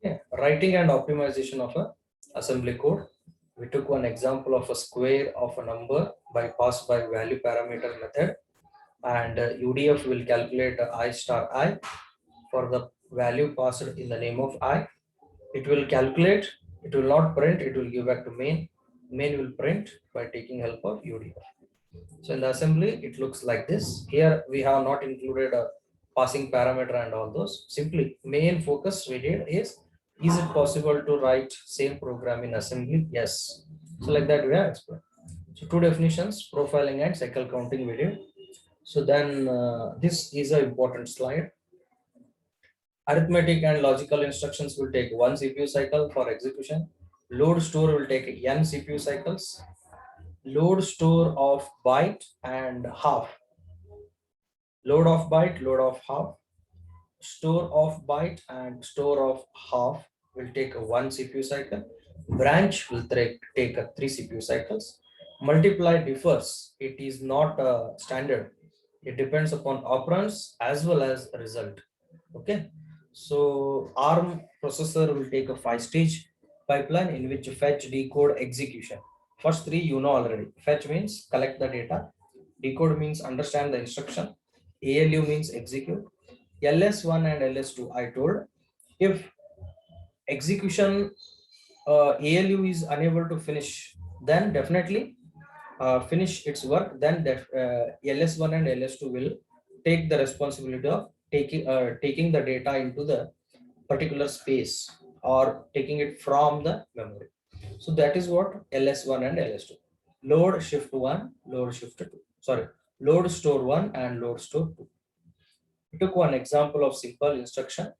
Yeah, writing and optimization of a assembly code. We took one example of a square of a number by pass by value parameter method, and UDF will calculate I star I for the value passed in the name of I. It will calculate, it will not print, it will give back to main. Main will print by taking help of UDF. So in the assembly, it looks like this. Here we have not included a passing parameter and all those. Simply main focus we did is it possible to write same program in assembly? Yes. So like that we have explained. So two definitions, profiling and cycle counting we did. So then this is an important slide. Arithmetic and logical instructions will take one CPU cycle for execution. Load store will take n CPU cycles. Load store of byte and half. Load of byte, load of half. Store of byte and store of half will take a one CPU cycle. Branch will take a three CPU cycles. Multiply differs. It is not standard. It depends upon operands as well as result. Okay. So ARM processor will take a 5-stage pipeline in which fetch, decode, execution. First three you know already. Fetch means collect the data. Decode means understand the instruction. ALU means execute. LS1 and LS2 I told. If execution ALU is unable to finish, then definitely finish its work, then LS1 and LS2 will take the responsibility of taking the data into the particular space or taking it from the memory. So that is what LS1 and LS2. Load shift 1, load shift 2. Sorry, load store 1 and load store 2. We took one example of simple instruction,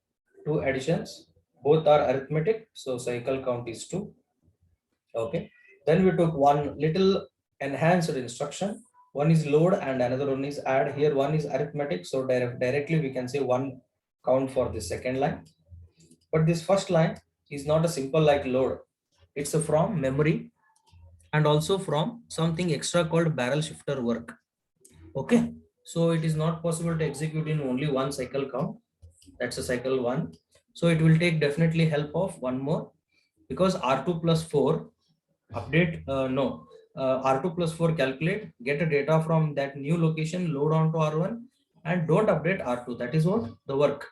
two additions, both are arithmetic, so cycle count is 2. Okay. Then we took one little enhanced instruction. One is load and another one is add. Here one is arithmetic, so directly we can say one count for the second line. But this first line is not a simple like load. It's a from memory and also from something extra called barrel shifter work. Okay. So it is not possible to execute in only one cycle count. That's a cycle 1. So it will take definitely help of one more, because R2 plus 4 update R2 plus 4 calculate, get a data from that new location, load onto R1 and don't update R2. That is what the work.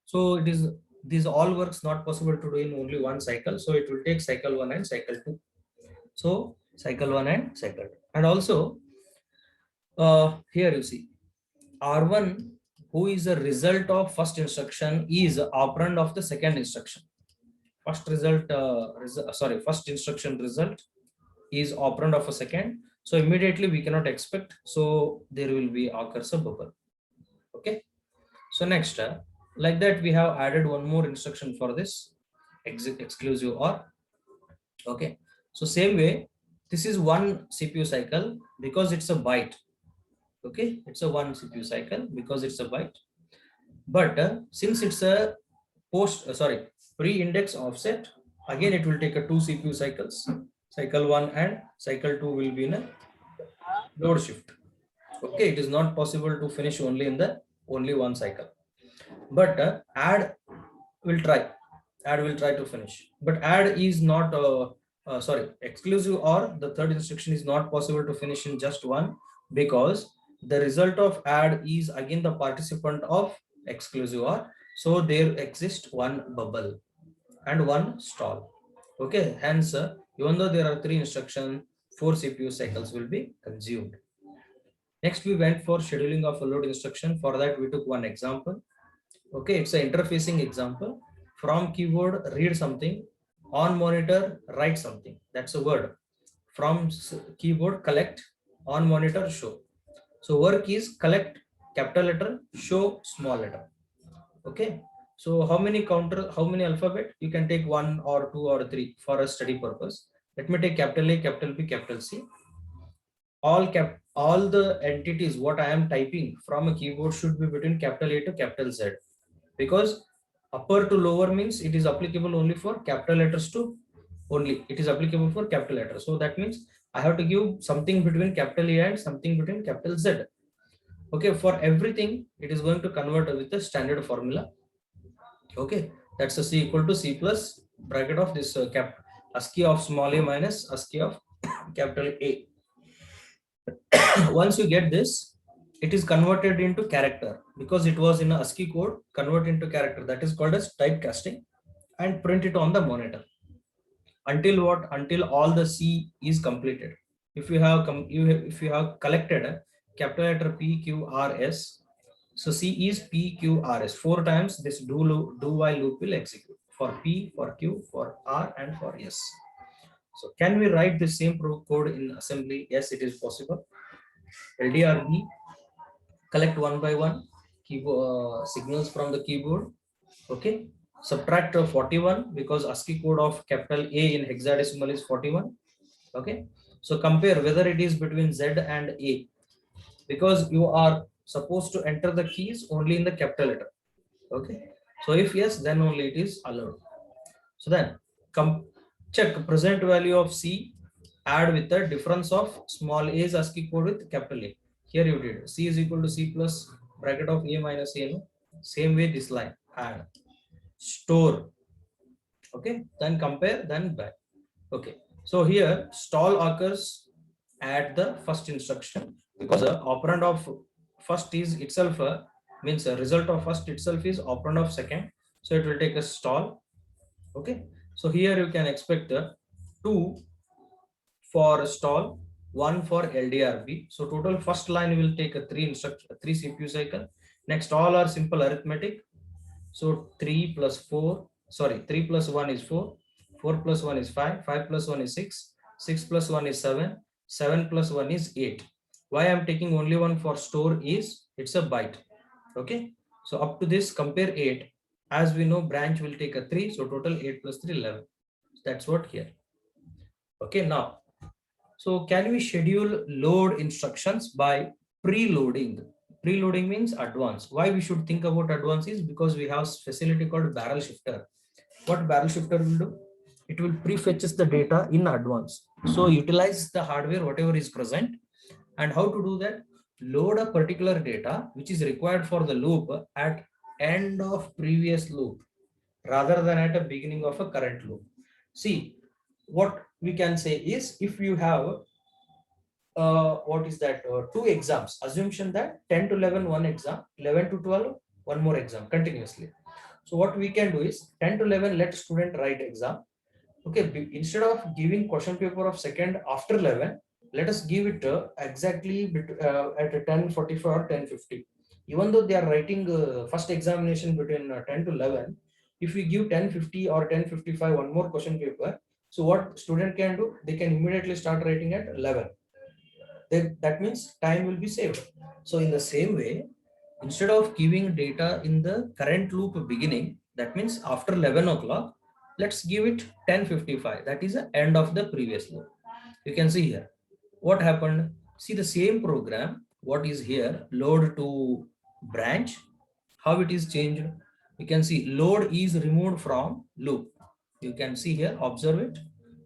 So it is, these all works not possible to do in only one cycle. So it will take cycle 1 and cycle 2. So cycle 1 and cycle 2. And also here you see R1, who is a result of first instruction, is operand of the second instruction. First first instruction result is operand of a second. So immediately we cannot expect. So there will be occurs a bubble. Okay. So next, like that we have added one more instruction for this exclusive OR. Okay. So same way, this is one CPU cycle because it's a byte. Okay. It's a one CPU cycle because it's a byte. But since it's a pre-index offset, again it will take a 2 CPU cycles. Cycle 1 and cycle 2 will be in a load shift. Okay, it is not possible to finish only in the only one cycle. But add will try. Add will try to finish. But add is not exclusive OR. The third instruction is not possible to finish in just one, because the result of add is again the participant of exclusive OR. So there exists one bubble and one stall. Okay, hence even though there are 3 instructions, 4 CPU cycles will be consumed. Next we went for scheduling of a load instruction. For that we took one example. Okay, it's an interfacing example. From keyboard read something, on monitor write something. That's a word. From keyboard collect, on monitor show. So work is collect capital letter, show small letter. Okay. So how many alphabet? You can take 1 or 2 or 3 for a study purpose. Let me take capital A, capital B, capital C. All the entities what I am typing from a keyboard should be between capital A to capital Z, because upper to lower means it is applicable only for capital letters to only. It is applicable for capital letters. So that means I have to give something between capital A and something between capital Z. Okay, for everything it is going to convert with the standard formula. Okay, That's a C equal to C plus bracket of this ASCII of small a minus ASCII of capital A. Once you get this, it is converted into character because it was in a ASCII code. Convert into character, that is called as typecasting, and print it on the monitor until what? Until all the C is completed. If you have if you have collected a capital letter P Q R S, so C is P Q R S. 4 times this do while loop will execute for P, for Q, for R, and for S. So can we write the same code in assembly? Yes, it is possible. LDRB, collect one by one keyboard signals from the keyboard. Okay, subtract 41 because ASCII code of capital A in hexadecimal is 41. Okay, so compare whether it is between Z and A because you are supposed to enter the keys only in the capital letter. Okay, so if yes, then only it is allowed. So then check present value of C, add with the difference of small a's ASCII code with capital A. Here you did C is equal to C plus bracket of A minus A. No? Same way this line, add, store. Okay, then compare, then back. Okay, so here stall occurs at the first instruction because the operand of first is itself means a result of first itself is operand of second, so it will take a stall. Okay, so here you can expect 2 for stall, 1 for LDRB. So total first line will take a 3 instruction, 3 CPU cycle. Next all are simple arithmetic. So 3 plus 4, sorry, 3 plus 1 is 4, 4 plus 1 is 5, 5 plus 1 is 6, 6 plus 1 is 7, 7 plus 1 is 8. Why I am taking only one for store is it's a byte. Okay, so up to this compare 8. As we know, branch will take a 3, so total 8 plus 3, 11. That's what here. Okay, now, so can we schedule load instructions by preloading? Preloading means advance. Why we should think about advance is because we have facility called barrel shifter. What barrel shifter will do? It will prefetches the data in advance. So utilize the hardware, whatever is present. And how to do that? Load a particular data which is required for the loop at end of previous loop rather than at the beginning of a current loop. See, what we can say is if you have what is that 2 exams, assumption that 10 to 11 one exam, 11 to 12 one more exam continuously. So what we can do is 10 to 11 let student write exam. Okay, instead of giving question paper of second after 11, let us give it exactly at 10:45 or 10:50. Even though they are writing first examination between 10 to 11, if we give 10:50 or 10:55 one more question paper, so what student can do? They can immediately start writing at 11. That means time will be saved. So in the same way, instead of giving data in the current loop beginning, that means after 11 o'clock, let's give it 10:55. That is the end of the previous loop. You can see here what happened. See the same program, what is here, load to branch, how it is changed. You can see load is removed from loop. You can see here, observe it.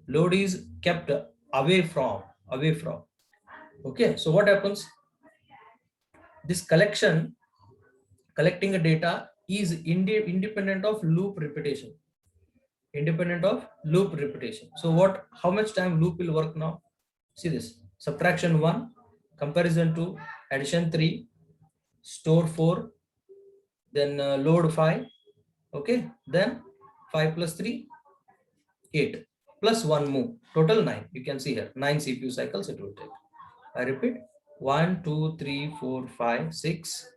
Load is kept away from. Okay, so what happens? This collecting a data is independent of loop repetition. So what? How much time loop will work now? See this: subtraction 1, comparison 2, addition 3, store 4, then load 5. Okay, then 5 plus 3, 8 plus 1 move, total 9. You can see here 9 CPU cycles it will take. I repeat, 1, 2, 3, 4, 5, 6.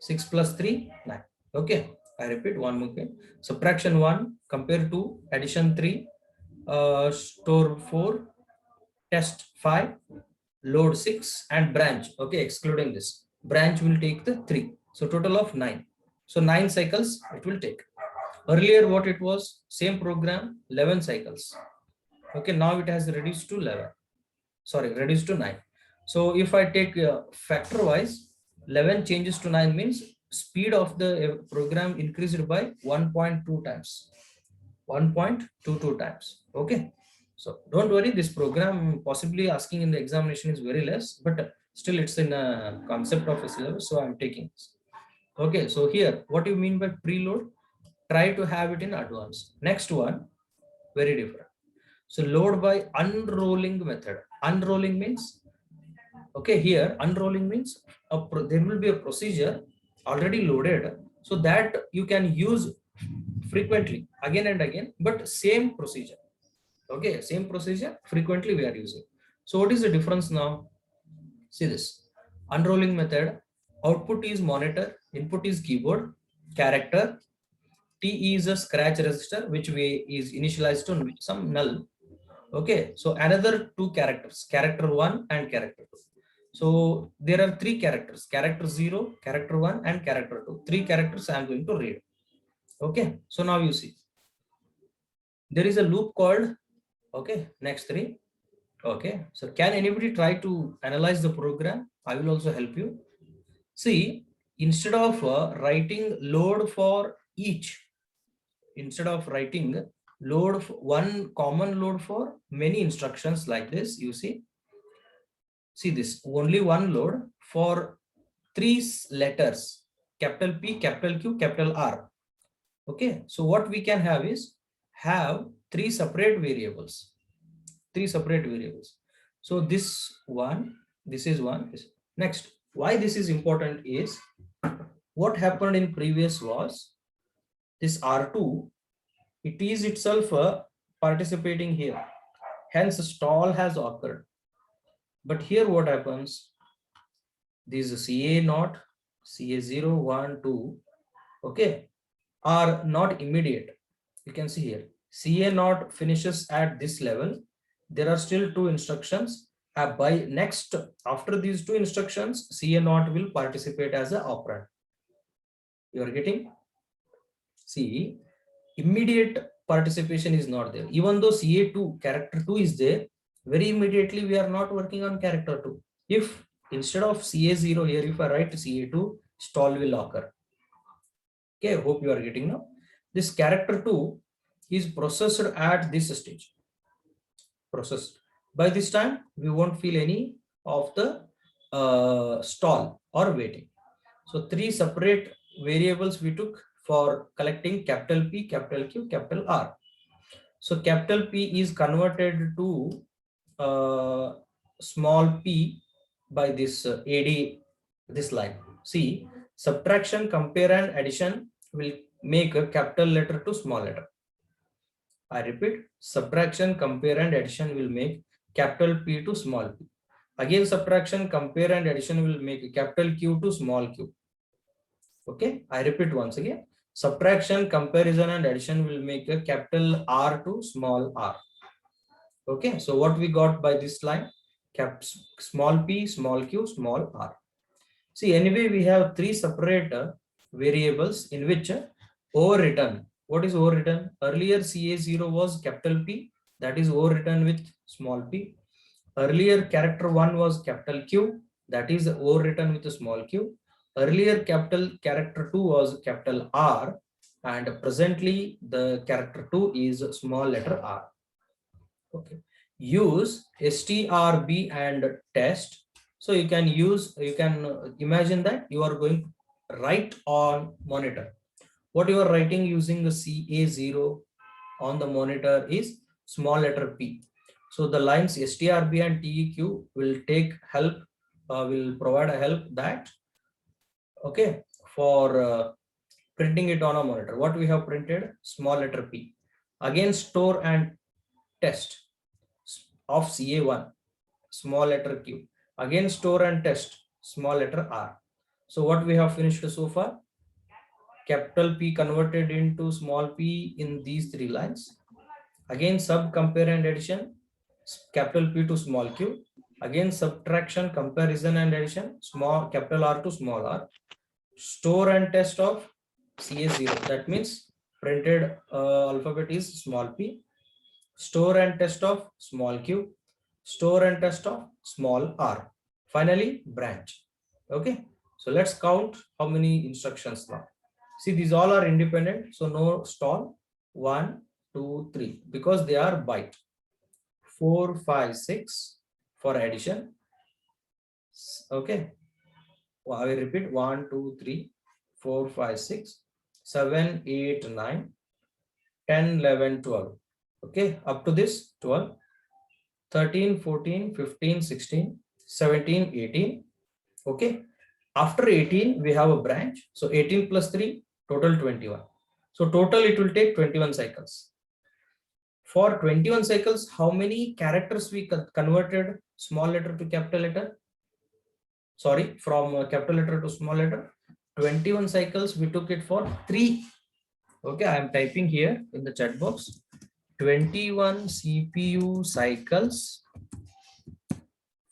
6 plus 3, 9. Okay, I repeat one more again. Subtraction 1, compare 2, addition 3, store 4, test 5, load 6, and branch. Okay, excluding this. Branch will take the 3. So total of 9. So 9 cycles it will take. Earlier what it was, same program, 11 cycles. Okay, now it has reduced to 11. Sorry, reduced to 9. So if I take factor wise, 11 changes to 9 means speed of the program increased by 1.2 times. 1.22 times. Okay. So don't worry, this program possibly asking in the examination is very less, but still it's in a concept of a syllabus. So I'm taking this. Okay. So here, what do you mean by preload? Try to have it in advance. Next one, very different. So load by unrolling method. Unrolling means, okay, here unrolling means there will be a procedure already loaded, so that you can use frequently again and again, but same procedure. Okay, same procedure frequently we are using. So what is the difference now? See this unrolling method, output is monitor, input is keyboard, character, T is a scratch register which we is initialized to some null. Okay, so another two characters, character 1 and character 2. So there are three characters, character 0, character 1 and character 2. Three characters I am going to read. Okay, so now you see there is a loop called, okay, next three. Okay, so can anybody try to analyze the program? I will also help you. See, instead of writing load for each, instead of writing load one common load for many instructions like this, you see this only one load for three letters, capital P, capital Q, capital R. Okay, so what we can have is have three separate variables. So this one, this is one. Next, why this is important is what happened in previous was this R2, it is itself participating here. Hence stall has occurred. But here what happens? These CA naught, CA 0, 1, 2, okay, are not immediate. You can see here, CA naught finishes at this level. There are still two instructions. By next, after these two instructions, CA naught will participate as an operand. You are getting? See, immediate participation is not there. Even though CA2, character 2 is there, very immediately we are not working on character 2. If instead of CA0 here, if I write CA2, stall will occur. Okay, hope you are getting now. This character 2 is processed at this stage. Processed. By this time, we won't feel any of the stall or waiting. So three separate variables we took for collecting capital P, capital Q, capital R. So capital P is converted to small p by this AD, this line. See, subtraction, compare and addition will make a capital letter to small letter. I repeat, subtraction, compare and addition will make capital P to small p. Again, subtraction, compare and addition will make capital Q to small q. Okay, I repeat once again. Subtraction, comparison and addition will make a capital R to small r. Okay, so what we got by this line? Small p, small q, small r. See, anyway, we have three separate variables in which overwritten. What is overwritten? Earlier CA0 was capital P, that is overwritten with small p. Earlier character 1 was capital Q, that is overwritten with a small q. Earlier character 2 was capital R, and presently the character 2 is small letter r. Okay, use strb and test. So you can imagine that you are going to write on monitor. What you are writing using the CA0 on the monitor is small letter p. So the lines strb and teq will take help, will provide a help that, okay, for printing it on a monitor. What we have printed? Small letter p. Again, store and test of CA1, small letter q. Again, store and test, small letter r. So what we have finished so far? Capital P converted into small p in these three lines. Again, sub, compare and addition, capital P to small q. Again, subtraction, comparison and addition, small capital R to small r. Store and test of CA0, that means printed alphabet is small p. Store and test of small q. Store and test of small r. Finally, branch. Okay, so let's count how many instructions now. See, these all are independent, so no stall. 1, 2, 3, because they are byte. 4, 5, 6 for addition. Okay, I will repeat 1, 2, 3, 4, 5, 6. 7, 8, 9, 10, 11, 12. Okay, up to this 12, 13, 14, 15, 16, 17, 18. Okay, after 18, we have a branch. So 18 plus 3, total 21. So total it will take 21 cycles. For 21 cycles, how many characters we converted small letter to capital letter? Sorry, from capital letter to small letter. 21 cycles, we took it for 3. Okay, I am typing here in the chat box. 21 CPU cycles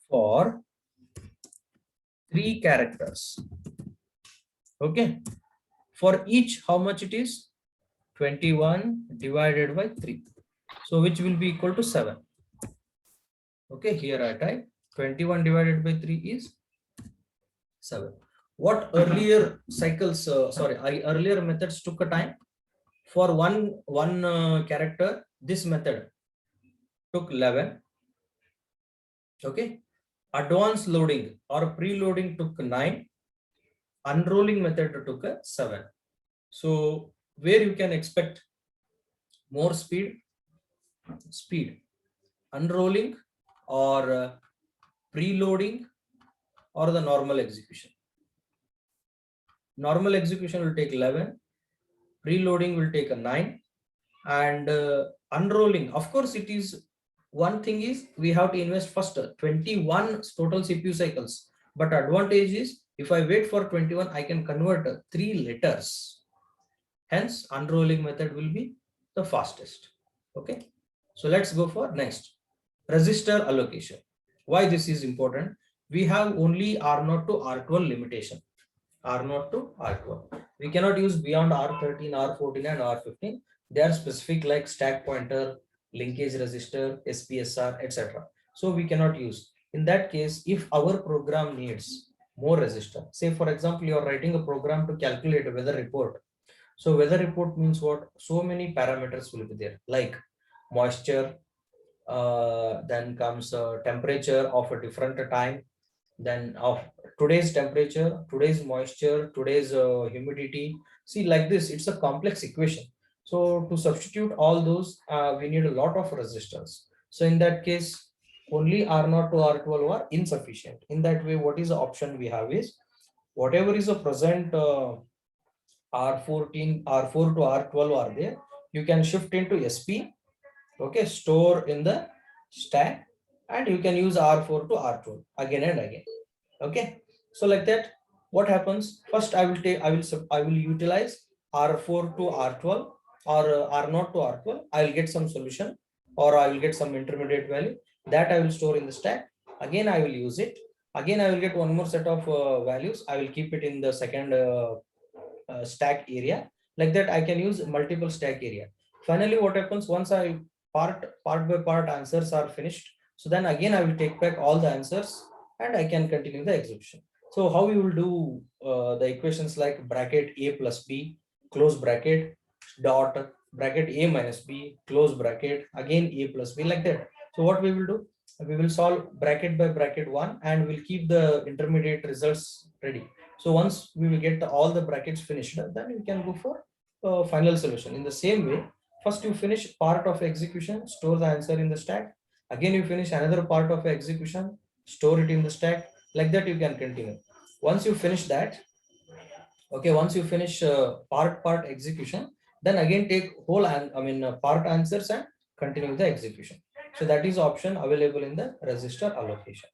for 3 characters. Okay, for each, how much it is? 21 divided by 3. So which will be equal to 7. Okay, here I type 21 divided by 3 is 7. What earlier cycles, earlier methods took a time? For one character, this method took 11. Okay, advanced loading or preloading took 9. Unrolling method took a 7. So where you can expect more speed, unrolling or preloading or the normal execution. Normal execution will take 11, preloading will take a 9, and unrolling, of course, it is one thing is we have to invest first 21 total CPU cycles, but advantage is if I wait for 21, I can convert 3 letters. Hence, unrolling method will be the fastest. Okay, so let's go for next, register allocation. Why this is important? We have only R0 to R12 limitation. R0 to R12. We cannot use beyond R13, R14, and R15. They are specific like stack pointer, linkage register, SPSR, etc. So we cannot use. In that case, if our program needs more register, say for example, you are writing a program to calculate a weather report. So weather report means what? So many parameters will be there, like moisture, then comes temperature of a different time, then of today's temperature, today's moisture, today's humidity. See, like this, it's a complex equation. So to substitute all those, we need a lot of resistors. So in that case, only R0 to R12 are insufficient. In that way, what is the option we have is whatever is a present R14, R4 to R12 are there, you can shift into SP. Okay, store in the stack, and you can use R4 to R12 again and again. Okay, so like that, what happens? First, I will utilize R4 to R12 or R0 to R12. I will get some solution, or I will get some intermediate value that I will store in the stack. Again, I will use it. Again, I will get one more set of values. I will keep it in the second stack area. Like that, I can use multiple stack area. Finally, what happens once I part by part answers are finished? So then again, I will take back all the answers and I can continue the execution. So how you will do the equations like bracket a plus b, close bracket, dot, bracket a minus b, close bracket, again a plus b, like that. So what we will do? We will solve bracket by bracket one and we'll keep the intermediate results ready. So once we will get all the brackets finished, then we can go for final solution. In the same way, first you finish part of execution, store the answer in the stack. Again, you finish another part of execution, store it in the stack. Like that, you can continue. Once you finish that, okay, once you finish part execution, then again take whole part answers and continue the execution. So that is option available in the register allocation.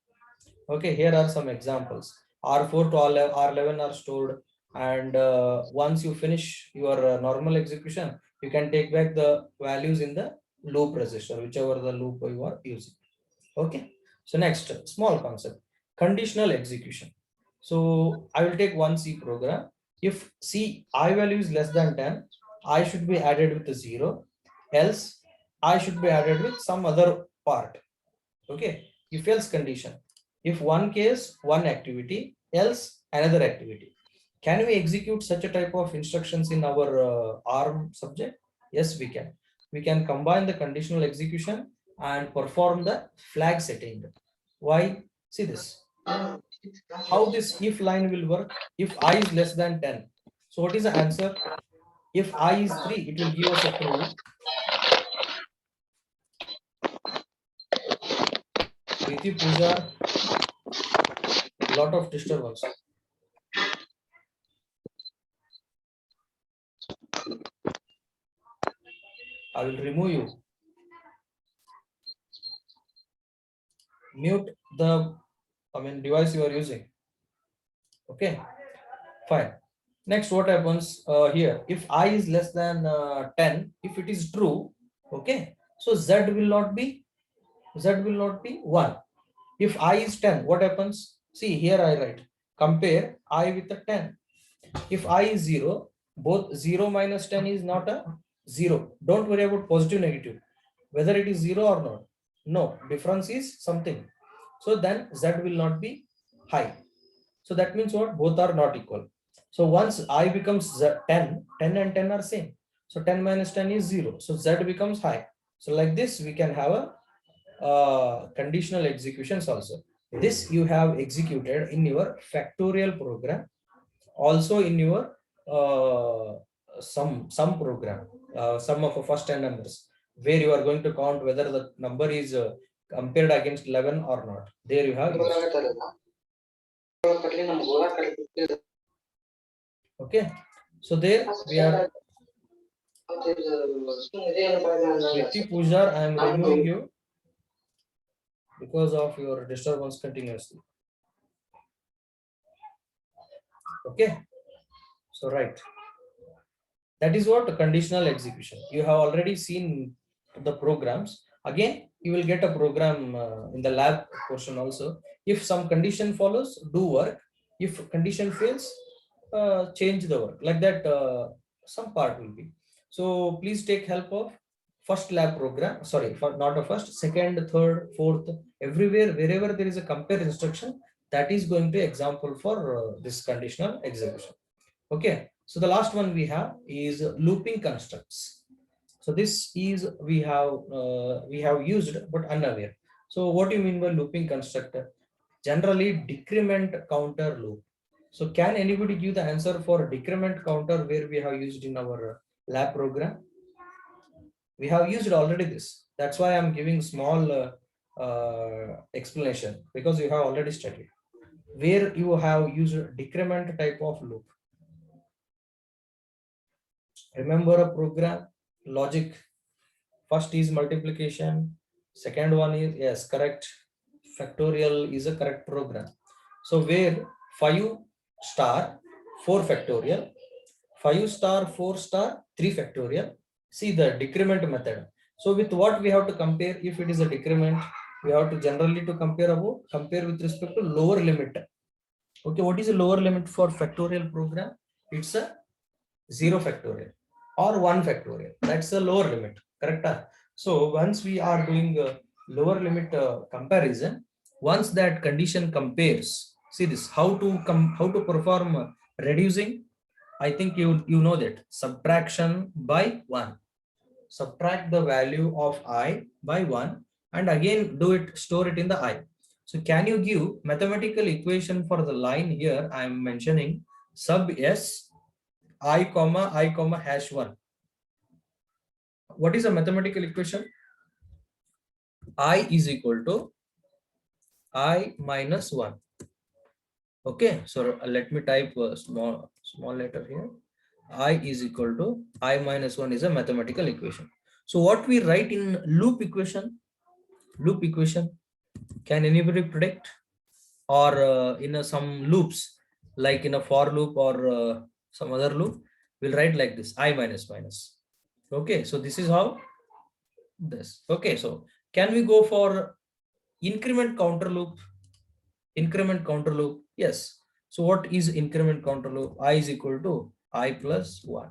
Okay, here are some examples. R4 to R11 are stored, and once you finish your normal execution, you can take back the values in the loop register, whichever the loop you are using. Okay, so next, small concept, conditional execution. So I will take one C program. If C I value is less than 10, I should be added with a 0, else I should be added with some other part. Okay, if else condition, if one case one activity, else another activity. Can we execute such a type of instructions in our ARM subject? Yes, we can. We can combine the conditional execution and perform the flag setting. Why? See this. How this if line will work? If I is less than 10. So what is the answer? If I is 3, it will give us a true. Priti Pujar, lot of disturbance. I will remove you. Mute the device you are using. Okay, fine. Next, what happens here? If I is less than 10, if it is true, okay, so z will not be 1. If I is 10, what happens? See here, I write compare I with the 10. If I is 0, both 0 minus 10 is not a 0. Don't worry about positive negative, whether it is 0 or not. No, difference is something. So then z will not be high. So that means what? Both are not equal. So once I becomes 10, 10 and 10 are same. So 10 minus 10 is 0. So z becomes high. So like this, we can have a conditional executions also. This you have executed in your factorial program, also in your some program, sum of a first 10 numbers, where you are going to count whether the number is compared against 11 or not. There you have used. Okay, so there we are. Priti Pujar, I am removing you because of your disturbance continuously. Okay, so right, that is what conditional execution. You have already seen the programs. Again, you will get a program in the lab portion also. If some condition follows, do work. If condition fails, change the work, like that. Some part will be. So please take help of first lab program. Sorry, for not a first, second, third, fourth, everywhere, wherever there is a compare instruction, that is going to example for this conditional execution. Okay, so the last one we have is looping constructs. So this is we have used but unaware. So what do you mean by looping constructor? Generally decrement counter loop. So can anybody give the answer for decrement counter where we have used in our lab program? We have used already this. That's why I'm giving small explanation, because you have already studied where you have used decrement type of loop. Remember a program logic. First is multiplication, second one is, yes, correct, factorial is a correct program. So where 5 star 4 factorial, 5 star 4 star 3 factorial. See the decrement method. So with what we have to compare? If it is a decrement, we have to generally to compare with respect to lower limit. Okay, what is the lower limit for factorial program? It's a 0 factorial or 1 factorial. That's the lower limit, correct? So once we are doing a lower limit comparison, once that condition compares, see this, how to perform reducing. I think you know that subtraction by 1. Subtract the value of I by 1 and again do it, store it in the I. So can you give mathematical equation for the line here? I am mentioning sub s I comma hash 1. What is a mathematical equation? I is equal to I minus 1. Okay, so let me type a small letter here. I is equal to I minus 1 is a mathematical equation. So what we write in loop equation? Loop equation, can anybody predict? Or in some loops, like in a for loop or some other loop, we'll write like this, I minus minus. Okay, so this is how this. Okay, so can we go for increment counter loop? Increment counter loop, yes. So what is increment counter loop? I is equal to I plus 1.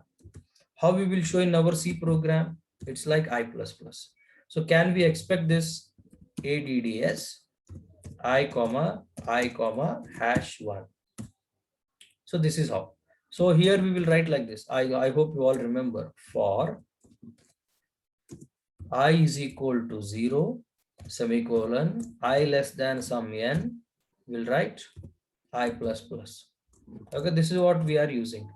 How we will show in our C program? It's like I plus plus. So can we expect this ADDS I comma hash 1? So this is how. So here we will write like this. I hope you all remember. For I is equal to 0 semicolon I less than some n, will write I plus plus. Okay, this is what we are using.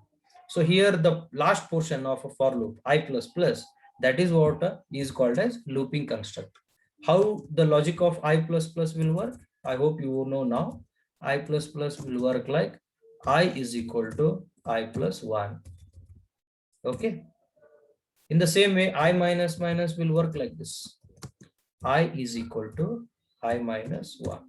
So here the last portion of a for loop I plus plus, that is what is called as looping construct. How the logic of I plus plus will work, I hope you know now. I plus plus will work like I is equal to I plus 1. Okay. In the same way, I minus minus will work like this. I is equal to I minus 1.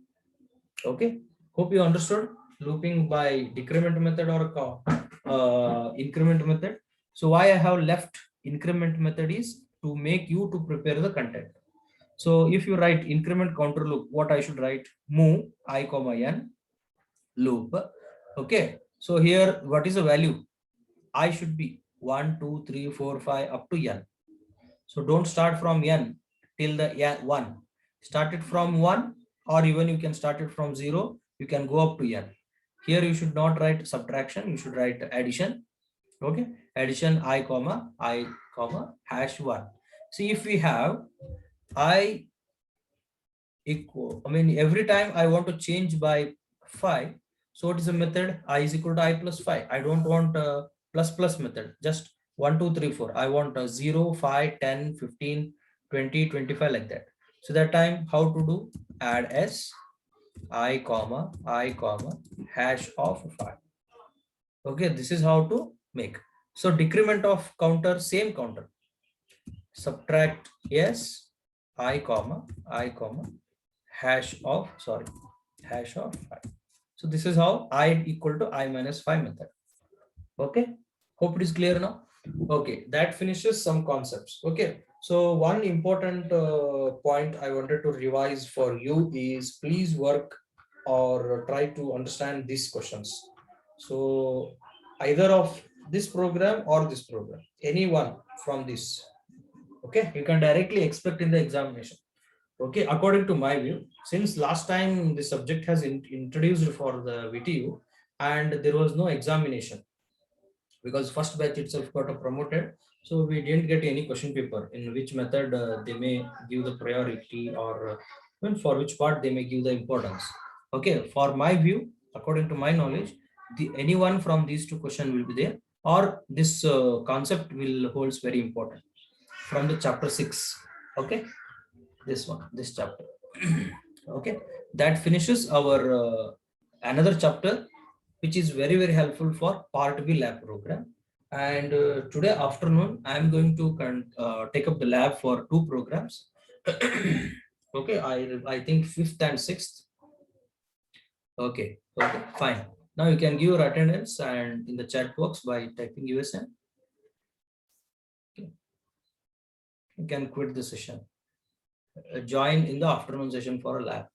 Okay. Hope you understood looping by decrement method or increment method. So why I have left increment method is to make you to prepare the content. So if you write increment counter loop, what I should write? Move I comma n loop. Okay. So here, what is the value? I should be 1, 2, 3, 4, 5 up to n. So don't start from n till the 1. Start it from 1, or even you can start it from 0. You can go up to n. Here you should not write subtraction. You should write addition. Okay. Addition I comma hash 1. See, if we have I equal, every time I want to change by 5. So what is the method? I is equal to I plus 5. I don't want a plus plus method. Just 1, 2, 3, 4. I want a 0, 5, 10, 15, 20, 25 like that. So that time how to do? Add s I comma hash of 5. Okay, this is how to make. So decrement of counter, same counter. Subtract s I comma hash of 5. So this is how I equal to I minus 5 method. Okay, hope it is clear now. Okay, that finishes some concepts. Okay, so one important point I wanted to revise for you is please work or try to understand these questions. So either of this program or this program, any one from this, okay, you can directly expect in the examination. Okay, according to my view, since last time the subject has introduced for the VTU and there was no examination because first batch itself got promoted, so we didn't get any question paper in which method they may give the priority, or for which part they may give the importance. Okay, for my view, according to my knowledge, any one from these two questions will be there, or this concept will holds very important from the chapter 6. Okay, this chapter. Okay, that finishes our another chapter which is very very helpful for part B lab program. And today afternoon I am going to take up the lab for two programs. Okay, I think fifth and sixth. Okay, fine. Now you can give your attendance and in the chat box by typing USN. Okay. You can quit the session. Join in the afternoon session for a lab.